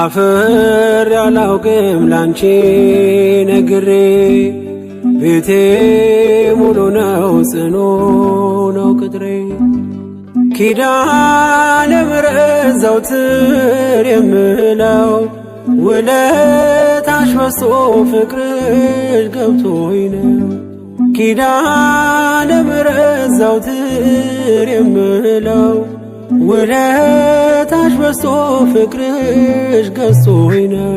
አፍር ያላውቅም ላንቺ ነግሬ ቤቴ ሙሉ ነው ጽኑ ነው ቅጥሬ ኪዳነ ምሕረት ዘውትር የምለው ውለታሽ በዝቶ ፍቅርሽ ገብቶኝ ነው ኪዳነ ምሕረት ዘውትር የምለው ውለታሽ በዝቶ ፍቅርሽ ገዝቶኝ ነው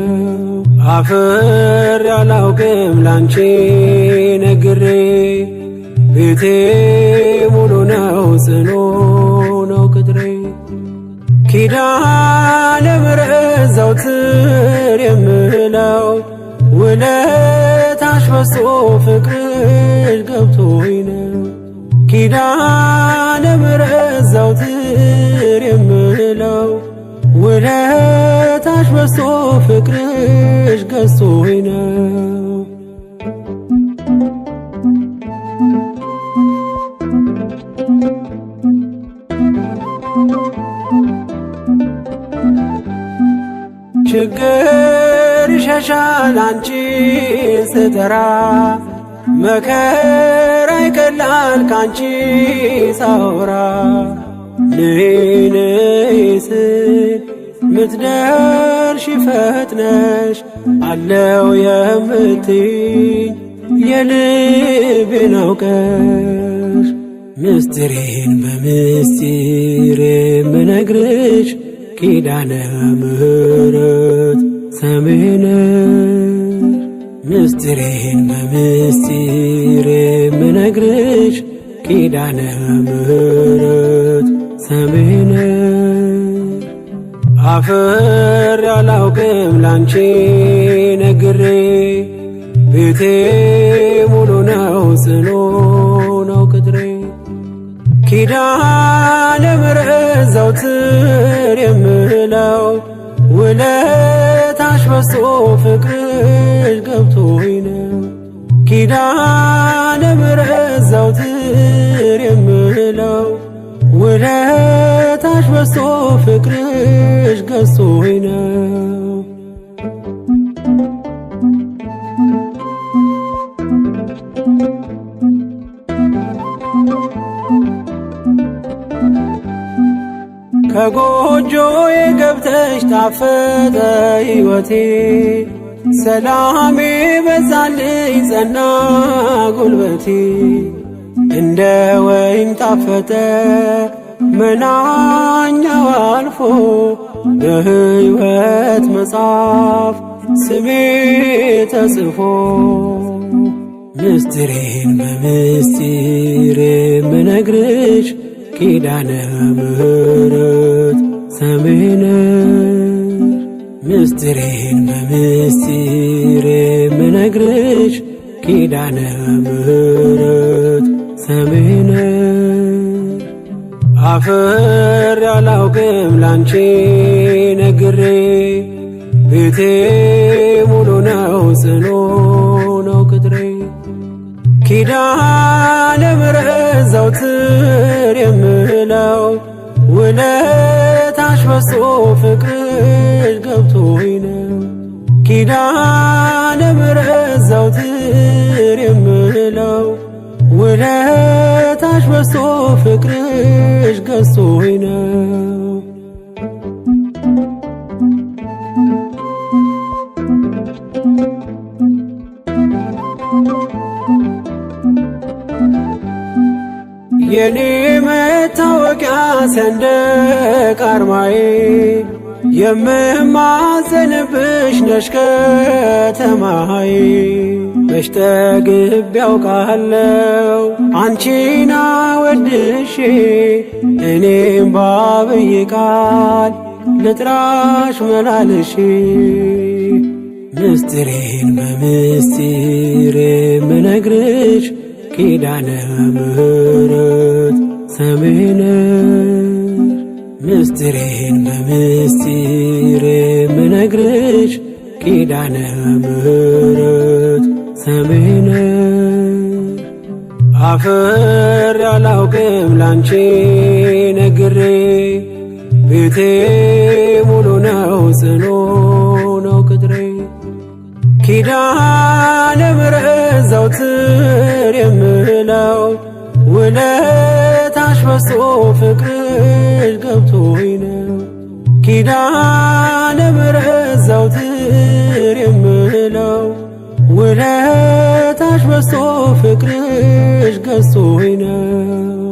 አፍር ያላውቅም ላንቺ ነግሬ ቤቴ ሙሉ ነው ጽኑ ነው ቅጥሬ ኪዳነ ምሕረት ዘውትር የምለው ውለታሽ በዝቶ ፍቅርሽ ገብቶኝ ነው ኪዳነ ምሕረት ዘውትር የምለው ውለታሽ በዝቶ ፍቅርሽ ገዝቶኝ ነው ችግር ይሸሻል አንቺን ስጠራ መከራ ይቀላል ካንቺ ሳወራ ነይ ነይ ስል ምትደርሺ ፈጥነሽ አለው የምትይኝ የልቤን አውቀሽ ምስጢሬን በምስጢር የምነግርሽ ኪዳነ ምሕረት ሰሚዬ ነሽ ምስጢሬን በምስጢር የምነግርሽ ኪዳነ ምሕረት ሰሚዬ ነሽ አፍር ያላውቅም ላንቺ ነግሬ ቤቴ ሙሉ ነው ጽኑ ነው ቅጥሬ ኪዳነ ምሕረት ዘውትር የምለው ውለታሽ በዝቶ ፍቅርሽ ገብቶኝ ነው ኪዳነ ምሕረት ዘውትር የምለው ውለታሽ በዝቶ ፍቅርሽ ገዝቶኝ ነው ከጎጆዬ ገብተሽ ጣፈጠ ሕይወቴ ሰላሜ በዛልኝ ጸና ጉልበቴ እንደ ወይን ጣፈጠ መናኛው አልፎ በሕይወት መጽሐፍ ስሜ ተጽፎ ምስጢሬን በምስጢር የምነግርሽ ኪዳነ ምሕረት ሰሚዬ ነሽ ምስጢሬን በምስጢር የምነግርሽ ኪዳነ ምሕረት ሰሚዬ ነሽ አፍር ያላውቅም ላንቺ ነግሬ ቤቴ ሙሉ ነው ጽኑ ነው ቅጥሬ ኪዳነ ምሕረት ዘውትር የምለው ውለታሽ በዝቶ ፍቅርሽ ገብቶኝ ነው ኪዳነ ምሕረት ዘውትር የምለው ውለታሽ በዝቶ ፍቅርሽ ገዝቶኝ ነው የኔ መታወቂያ ሰንደቅ አርማዬ የምማጸንብሽ ነሽ ከተማዬ መች ጠግቤ ያውቃለሁ አንቺን አወድሼ እኔም ባብዬ ቃል ልጥራሽ መላልሼ ምስጢሬን በምስጢር የምነግርሽ ኪዳነ ምሕረት ሰምሄ ነሽ። ምስጢሬን በምስጢር የምነግርሽ ኪዳነ ምሕረት ሰምሄ ነሽ። አፍሬ አላውቅም ላንቺ ነግሬ ቤቴ ሙሉ ነው ጽኑ ነው ቅጥሬ ኪዳነ ምሕረት ዘወትር የምለው ውለታሽ በዝቶ ፍቅርሽ ገብቶኝ ነው። ኪዳነ ምሕረት ዘወትር የምለው ውለታሽ በዝቶ ፍቅርሽ ገዝቶኝ ነው።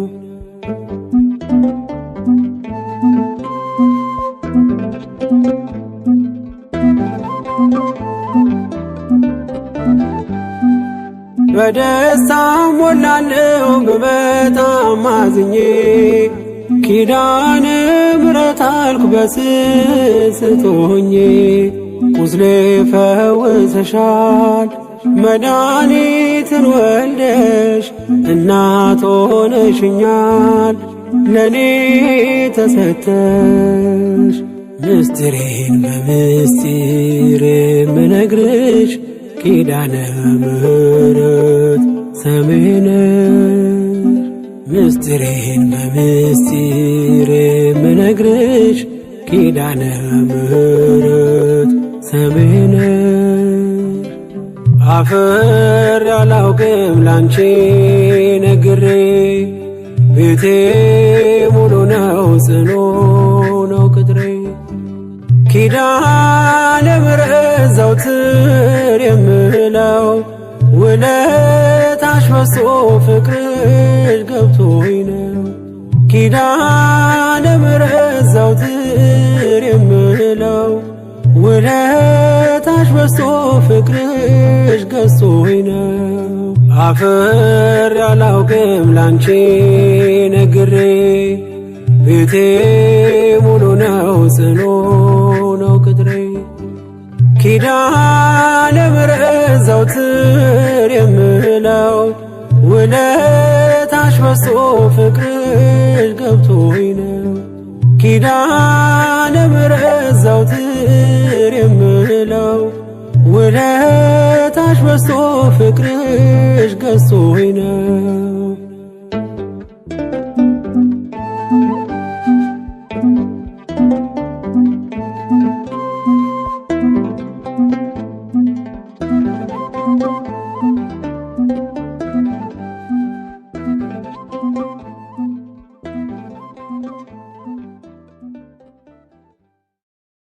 በደስታ ሞላለሁ በጣም አዝኜ ኪዳነ ምሕረት አልኩ በስስት ሆኜ ቁስሌ ፈውሰሻል መድኃኒትን ወልደሽ እናት ሆነሽኛል ለኔ ተሰተሽ ምስጢሬን በምስጢር የምነግርሽ ኪዳነ ምሕረት ሰምሄ ነሽ። ምስጢሬን በምስጢር የምነግርሽ ኪዳነ ምሕረት ሰምሄ ነሽ። አፍሬ አላውቅም ላንቺ ነግሬ ቤቴ ሙሉ ነው ጽኑ ነው ቅጥሬ ኪዳነ ምሕረት ዘወትር የምለው ውለታሽ በዝቶ ፍቅርሽ ገብቶኝ ነው። ኪዳነ ምሕረት ዘወትር የምለው ውለታሽ በዝቶ ፍቅርሽ ገዝቶኝ ነው። አፍሬ አላውቅም ላንቺ ነግሬ ቤቴ ሙሉ ነው ጽኑ ነው ቅጥሬ ኪዳነ ምሕረት ዘወትር የምለው ውለታሽ በዝቶ ፍቅርሽ ገብቶኝ ነው። ኪዳነ ምሕረት ዘወትር የምለው ውለታሽ በዝቶ ፍቅርሽ ገዝቶኝ ነው።